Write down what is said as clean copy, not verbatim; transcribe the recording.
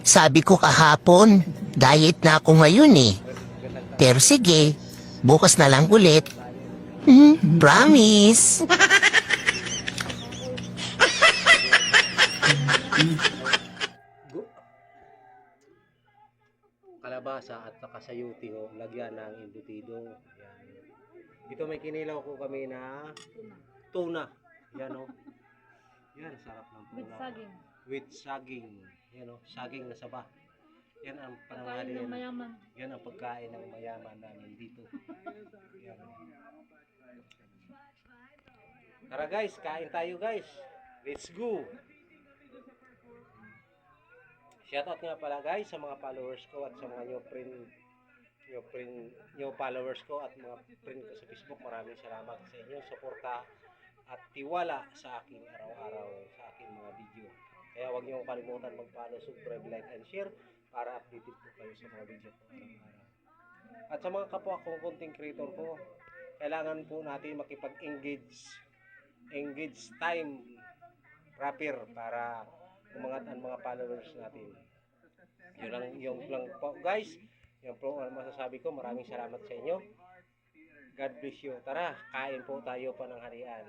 Sabi ko kahapon, diet na ako ngayon eh. Pero sige, bukas na lang ulit. Promise. Kalabasa at saka sayuti ho, lagyan ng embutido. Yan. Ito may kinilaw ko kami na tuna. Yan o. Yan, sarap ng With tuna. saging. With saging. Yan o, saging na saba. Yan ang Pagkain pananghali. ng mayaman. Yan ang pagkain ng mayaman namin dito. Yan. Tara guys, kain tayo guys. Let's go. Shoutout nga pala guys sa mga followers ko at sa mga new followers ko at mga friend ko sa Facebook. Maraming salamat sa inyong suporta at tiwala sa akin araw-araw sa aking mga video. Kaya huwag niyo kalimutan mag-follow, subscribe, like, and share para updated po kayo sa mga video ko araw-araw. At sa mga kapwa kong content creator ko, kailangan po natin makipag-engage time proper para umangat ang mga followers natin. Yung lang po guys, yung po ang masasabi ko. Maraming salamat sa inyo. God bless you. Tara, kain po tayo pa ng harian.